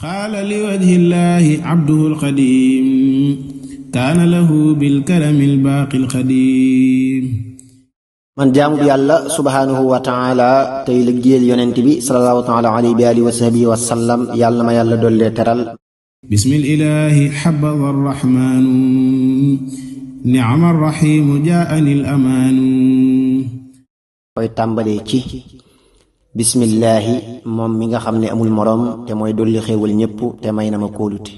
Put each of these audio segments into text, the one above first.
qaala li wajhi llahi abduhu alqadim kaana lahu bilkarami albaaqi alqadim. man jaamu bi yàlla subhaanahu wa taala tey liggéeyal yonent bi sallallahu taala alayhi wa alihi wa sahbihi wa sallam yàlla na ma yàlla dollee teral. bismil ilaahi habada arrahmaanu ni'ma arrahiimu jaa'ani al-amaanu. koy tàmbalee ci bismillaahi moom mi nga xam ne amul moroom te mooy dolli xéewal ñépp te may na ma kóolute.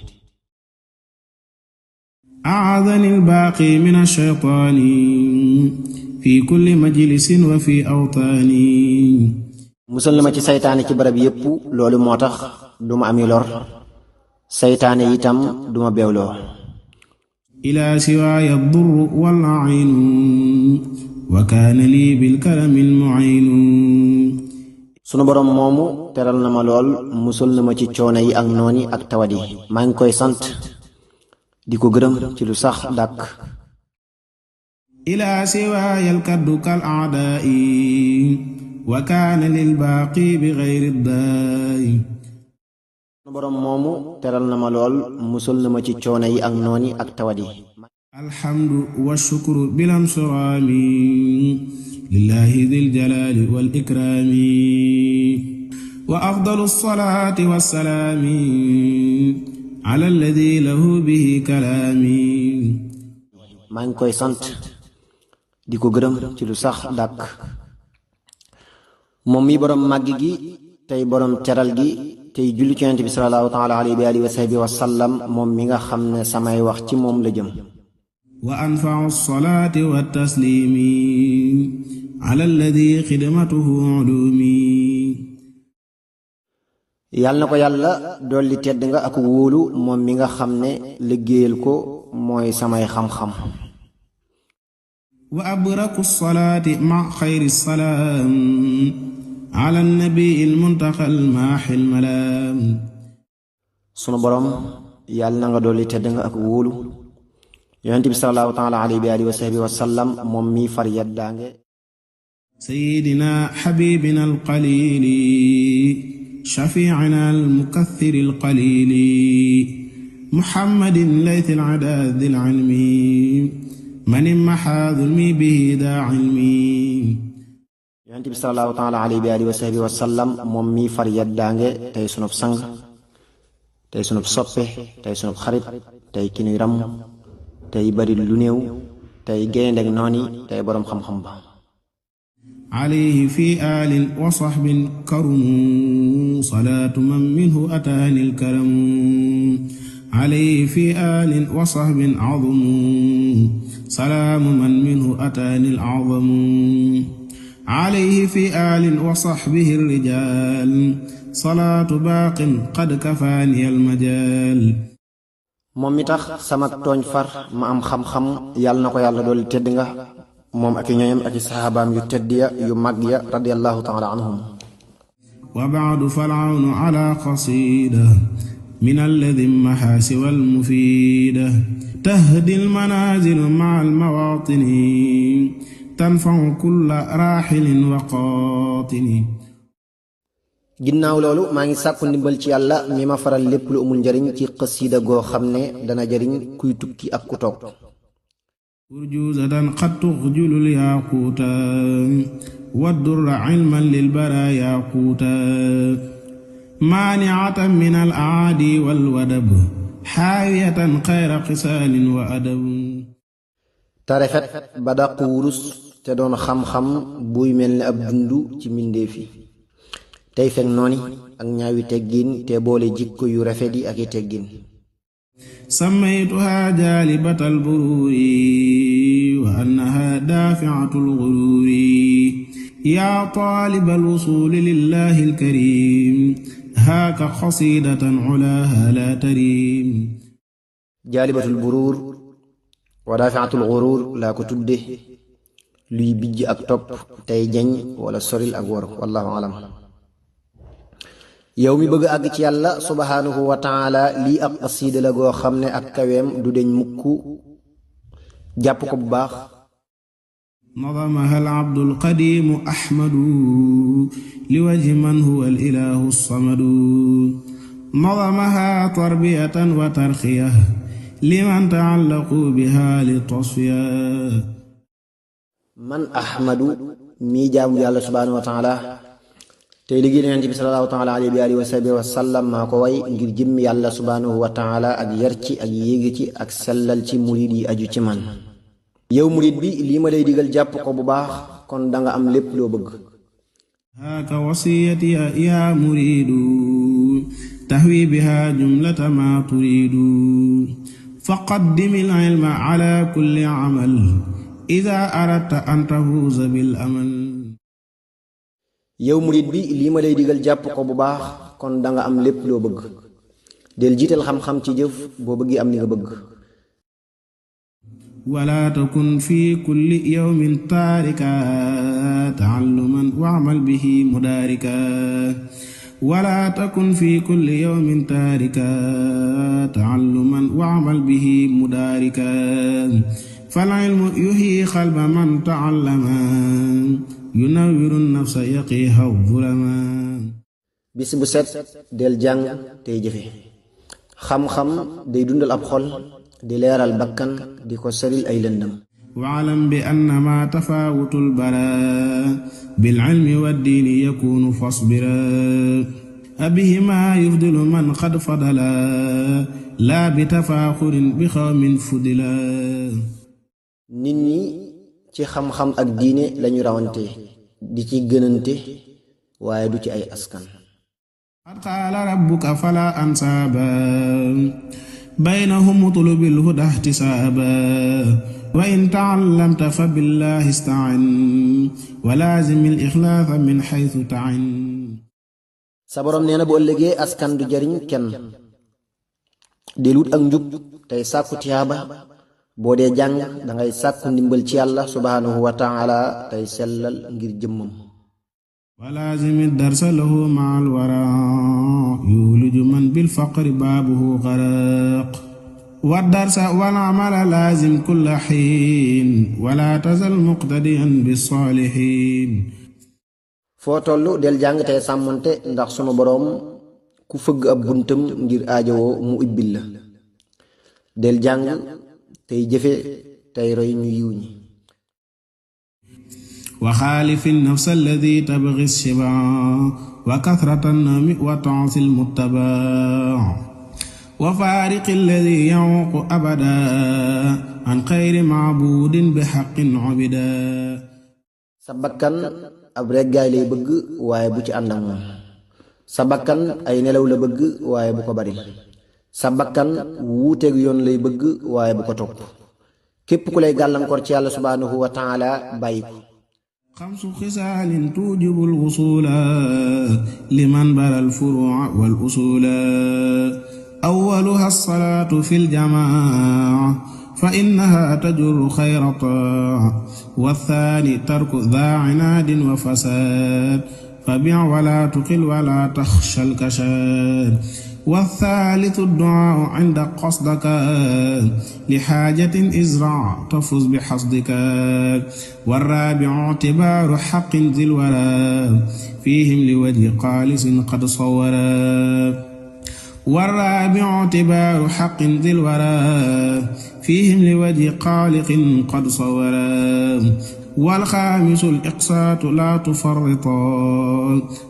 a'aadani al-baaqi min ash-shaytaani fi kulli majlisin wa fi awtaani. musal na ma ci saytaane ci barab yépp loolu moo tax duma ami lor saytaane itam duma beewloo. ilaa siwaaya ad-durru wal-'aynu wa kaana lii bil-karami al-mu'aynu. sunu boroom moomu teral na ma lool musal na ma ci coono yi ak noon yi ak tawat yi maa ngi koy sant di ko gërëm ci lu sax dàkk. ilaa siwaaya al-kaddu kal-a'daa'i wa kaana lil-baaqi bi ghayri ad-daa'i. sunu boroom moomu teral na ma lool musal na ma ci coono yi ak noon yi ak tawat yi. alhamdu wa shukru bil-amsiraami lillahi dhil jalaali wal ikraami wa afdalu salaati wa salaami ala alladhi lahu bihi kalaami. maa ngi koy sant di ko gërëm ci lu sax dàkk moom mi boroom màgg gi tey boroom teral gi tey julli ci yonent bi sallallahu taala alayhi wa alihi wa sahbihi wa sallam moom mi nga xam ne samay wax ci moom la jëm. wa anfa'u salaati wa tasliimi ala alladhi xidmatuhu ulumi. yàlla na ko yàlla dolli tedd nga ak wóolu moom mi nga xam ne liggéeyal ko mooy samay xam-xam. wa abraku salaati ma xayri salaam ala nabi almuntaqa almaaxi almalaam. sunu boroom yàlla na nga dolli tedd nga ak wóolu yonent bi sallallahu taala alayhi wa alihi wa sahbihi wa sallam moom mi far yeddaange. sayyidina xabibina alqalili shafiicina almukaththiri alqalili muhammadin laythi alcadaadi alcilmi man immahaa zulmi bihi daa cilmi. yonent bi sallallahu taala alayhi wa alihi wa sahbihi wa sallam moom mi far yeddaange tey sunub sang tey sunub soppe tey sunub xarit tey ki nuy ram tey bari lu néew tey géndeg nooni tey boroom xam-xam ba. alayhi fi aalin wa saxbin karumu salaatu man minhu ataani alkaramu. alayhi fi aalin wa saxbin azumu salaamu man minhu ataani alazamu. alayhi fi aalin wa saxbihi alrijaal salaatu baaqin qad kafaani almajaal. moom mi tax sama tooñ far ma am xam-xam yàlla na ko yàlla dolli tedd nga moom ak i ñoñam ak i saxaabaam yu tedd ya yu mag ya radiyallahu taala anhum. wa ba'du fal'awnu ala qasida min alladi mahaasi wal mufiida tahdi almanazil ma'a almawatini tanfa'u kulla raaxilin wa qaatini. ginnaaw loolu maa ngi sàkku ndimbal ci yàlla mi ma faral lépp lu amul njariñ ci xasiida goo xam ne dana jariñ kuy tukki ak ku toog. urjuuzatan qad tuxjilu lyaaquuta waddurra ilman lilbaraaya quuta maaniatan min al aadi walwadab xaawiyatan xayra qisaalin wa adab. te rafet ba dàqu wurus te doon xam-xam buy mel ne ab dundu ci mbindeef yi tey fekk nooni ak ñaawi teggin te boole jikko yu rafet yi ak i teggin. sammaytuhaa jaalibatal buruuri wa annahaa daafi'atul guruuri yaa taalibal wusuuli lillaahi alkariim haaka xasiidatan ulaahaa laa tariim. jaalibatul buruur wa daafi'atul guruur laa ko tudde luy bijj ak topp tey jañ wala soril ak wor wallaahu alam. yow mi bëgg àgg ci yàlla subhaanahu wa taala lii ab xasiida la goo xam ne ak kaweem du deñ mukk jàpp ko bu baax. nadamaha al-abdu al-qadiimu ahmadu liwajhi man huwa al-ilaahu as-samadu نظمها تربية وترخية لمن تعلقوا بها للتصفية. man ahmadu mii jaamu yàlla subhaanahu wa taala tey liggéey yonent bi sallallahu taala alayhi wa sahbihi wa sallam maa ko way ngir jëmmi yàlla subhaanahu wa taala ak yar ci ak yéegi ci ak sellal ci murid yi aju ci man. yow murid bi lii ma lay digal jàpp ko bu baax kon danga am lépp loo bëgg. haaka wasiyati ya muridu tahwi biha jumlata ma turidu faqaddim al-ilma ala kulli amal ida aradta an tafuuza bil amal. yow murid bi lii ma lay digal jàpp ko bu baax kon danga am lépp loo bëgg. del jiital xam-xam ci jëf boo bëggee am li nga bëgg. wala takun fi kulli yawmin taarika taalluman wa'mal bihi mudaarika. wala takun fi kulli yawmin taarika taalluman wa'mal bihi mudaarika. fal ilmu yuhyi qalba man ta'allama yunawwiru nafsa yaqiha zulama. bis bu set del jàng tey jëfe. xam-xam day dundal ab xol di leeral bakkan di ko saril ay lëndam. wa'lam bi anna ma tafaawutul baraa bil ilmi wad diini yakunu fasbira. abihima yufdilu man qad fadala laa bi tafaaxurin bi xawmin fudila. nit ñi ci xam-xam ak diine lañu rawante di ci gënante waaye du ci ay askan. qad qaala rabbuka fala ansaaba baynahum utlubil huda ihtisaaba wa in ta'allamta fa billahi ista'in wa laazimil ixlaasa min xaytu ta'in. sa borom nee na bu ëllëgee askan du jariñ kenn. del wut ak njub tey sàkku tiyaaba boo dee jàng dangay sàkku ndimbal ci yàlla subhaanahu wa taala tey sellal ngir jëmmam. walaazimi darsa lahu ma'al waraa yuliju man bil faqri baabuhu gharaq. wa darsa wal amala laazim kulla hiin wala tazal muqtadiyan bis saalihiin. foo tollu del jàng tey sàmmonte ndax sunu boroom ku fëgg ab buntam ngir aajowoo mu ibbil la. del jàng tey jëfe tey roy ñu yiw ñi. wa xaalifi nafsa alladi tabgi shibaa wa kathrata nawmi wa ta'si al-muttabaa wa faariqi alladi yaquuqu abada an xayri maabuudin bi haqqin ubida. sa bakkan ab reggaay lay bëgg waaye bu ci ànd ak moom. sa bakkan ay nelaw la bëgg waaye bu ko bari. sa bakkan wuuteeg yoon lay bëgg waaye bu ko topp. képp ku lay gàllankoor ci yàlla subhaanahu wa taala bàyyi ko. xamsu xisaalin tuujibul wusuula liman baral furuuca wal usuula. awwaluha salaatu fil jamaa fa innaha tajurru xayra taaca. wathaani tarku daa cinaadin wa fasaad fabi' wala tuqil wala taxshal kashaad. والثالث الدعاء عند قصدك لحاجة إزرع تفوز بحصدك. والرابع اعتبار حق ذي الورى فيهم لوجه خالص قد صورا. والرابع اعتبار حق ذي الورى فيهم لوجه خالق قد صورا. والخامس الإقساط لا تفرطا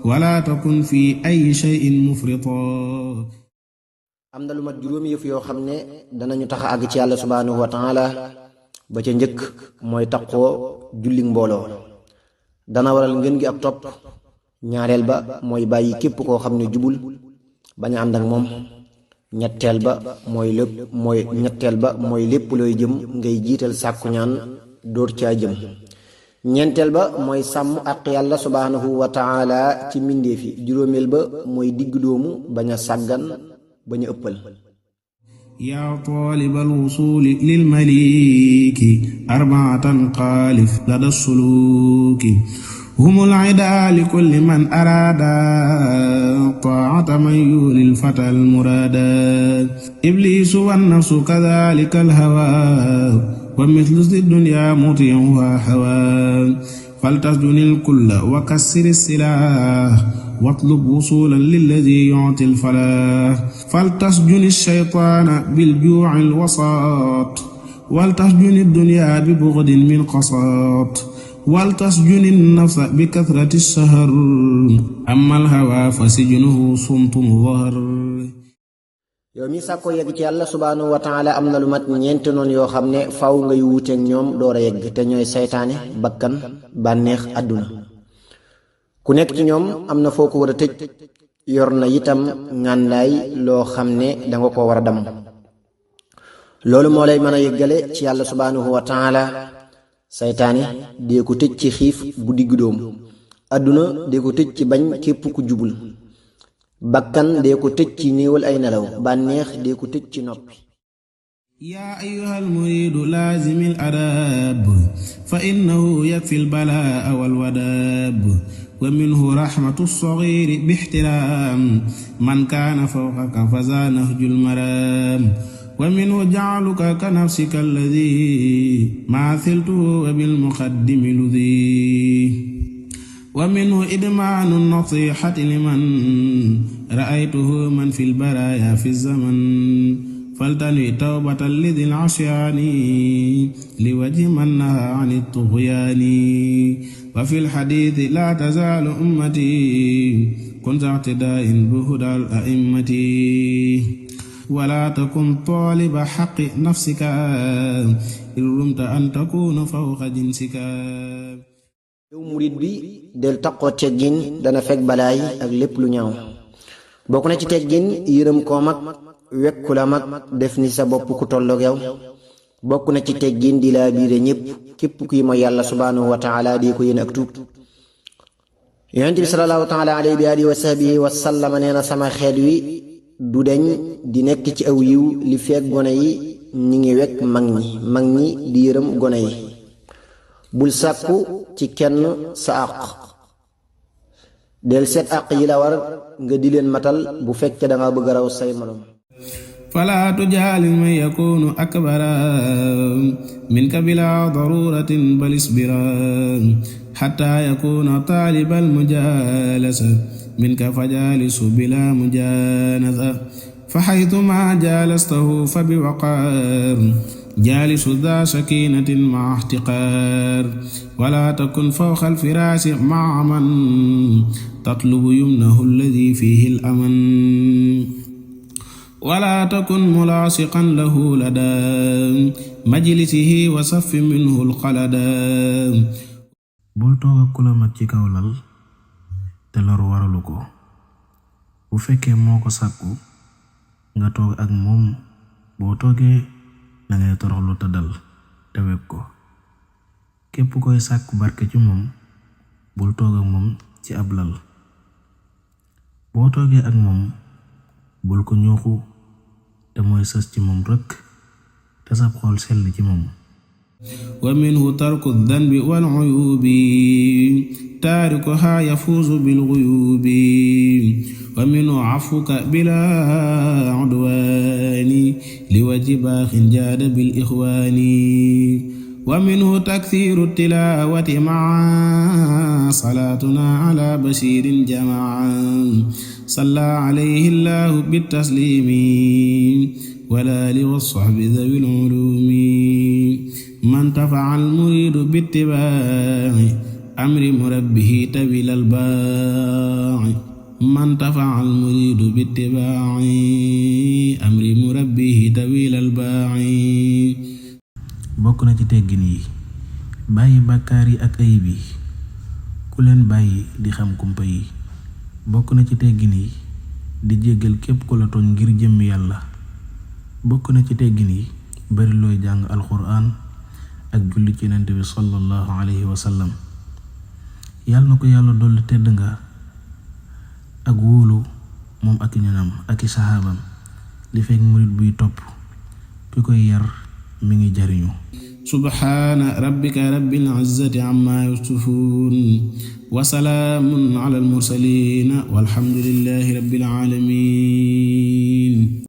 ولا تكن في أي شيء مفرطا. am na lu mat juróomi yëf yoo xam ne danañu tax a àgg ci yàlla subhaanahu wa taala. ba ca njëkk mooy taqoo julli mbooloo dana waral ngeen gi ab topp. ñaareel ba mooy bàyyi képp koo xam ne jubul bañ a ànd ak moom. ñetteel ba mooy lépp looy jëm ngay jiital sàkku ñaan door caa jëm. ñeenteel ba mooy sàmm àq yàlla subhaanahu wa taala ci mbindeefi. juróomeel ba mooy digg doomu bañ a sàggan bañ a ëppal. yaa taalibal wusuuli lil maliki arbaatan xaalif lada suluki humul idaa li kulli man araada taa'ata man yulil fatal muraada. ibliisu wan nafsu kadaalika al hawaa wa mithlu si dunya mutii'uhaa hawaa فلتسجن الكل وكسر السلاح واطلب وصولا للذي يعطي الفلاح فلتسجن الشيطان بالجوع الوساط ولتسجن الدنيا ببغض من قساط ولتسجن النفس بكثرة السهر أما الهوى فسجنه صمت ظهر. yow mi sàkko yegg ci yàlla subhanahu wa taala am na lu mat ñeenti noonu yoo xam ne faw ngay wuuteeg ñoom door a yegg te ñooy saytaane, bakkan, bànneex, àdduna. ku nekk ci ñoom am na foo ko war a tëj, yor na itam ngàndaay loo xam ne danga ko war a damm. loolu moo lay mën a yeggale ci yàlla subhanahu wa taala. saytaane dee ko tëj ci xiif bu diggu doom, àdduna dee ko tëj ci bañ képp ku jubul, bakkan dee ko tëj ci néewal ay nelaw, bànneex dee ko tëj ci noppi. yaa ayyuhal muriidu laazimil adaab fa innahu yakfil balaa wal wadaab wa minhu rahmatu sagiiri bixtiraam man kaana fawqaka fa zaa nahjul maraam wa minhu ja'aluka ka nafsika alladii maathiltuhu wa bil muqaddimi ludii wa minhu idmaanu nasiihati liman ra'aytuhu man fil baraaya fi zaman faltanwi tawbatan lidil asyaani liwajhi man nahaa ani tughyaani wa fil hadiisi laa tazaalu ummatii kunta iqtidaa'in bihudal a'immatii wala takun taaliba haqqi nafsika in rumta an takuuna fawqa jinsika. yow murid bi del taqoo teggin dana fekk balaay ak lépp lu ñaaw. bokk na ci teggin yërëm koo mag, wekku la mag, def ni sa bopp ku tolloog yow. bokk na ci teggin di laa biire ñépp, képp kuy mooy yàlla subhanahu wa taala di ko yéen ak tuub. yonent bi sallallahu taala alayhi wa alihi wa sahbihi wa sallama nee na sama xeet wi du deñ di nekk ci aw yiw li feek gone yi ñi ngi wekk mag ñi di yërëm gone yi. bul sàkku ci kenn sa àq, del seet àq yi la war nga di leen matal bu fekkee danga bëgg a raw say morom. falaa tujaalis man yakuunu akbara minka bilaa daruratin bal isbira xataa yakuuna taalibal mujaalasa minka fajaalisu bilaa mujaanasa fa xaytumaa jaalastahu fa biwaqaar jaalisu daa sakinatin maa ixtiqaar wala takun fawqa alfiraasi maa man tatlubu yumnahu alladi fiihi al-aman wala takun mulaasiqan lahu ladaa majlisihi wa saffi minhu alqaladaa. bul toog ak ku la mag ci kaw lal te lor waralu ko. bu fekkee moo ko sàkku nga toog ak moom, boo toogee dangay toroxlu te dal te wekk ko. képp koy sàkku barke ci moom bul toog ak moom ci ab lal. boo toogee ak moom bul ko ñuuxu te mooy sës ci moom rekk te sab xool sell ci moom. wa minhu tarku danbi wal uyubi taarikuhaa yafuuzu bil ghuyubi wa minhu afuka bilaa udwaani li wajhi baaxin jaada bil ixwaani wa minhu takthiiru tilaawati maa salaatunaa alaa bashiirin jamaa sallaa alayhi llaahu bittasliimi wal aali was-sahbi dhawil uluumi man tafa'a al-muriidu bittibaa'i amri murabbihi tawil al-baa'i man tafa'a al-muriidu bittibaa'i amri murabbihi tawil al-baa'i. bokk na ci teggin yi bàyyi bàkkaar yi ak ayib yi, ku leen bàyyi di xam kumpa yi. bokk na ci teggin yi di jéggal képp ku la tooñ ngir jëmmi yàlla. bokk na ci teggin yi bari looy jàng alxuraan ak julli ci Yonent bi sallallahu alayhi wa sallam. yàlla na ko yàlla dolli tedd nga ak wóolu moom ak ñoñam ak i saxaabam li fekk murit buy topp ki koy yar mi ngi jariñu. subhaana rabbika rabbil izzati ammaa yasifuun wa salaamun alal mursaliin walhamdulillaahi rabbil aalamiin.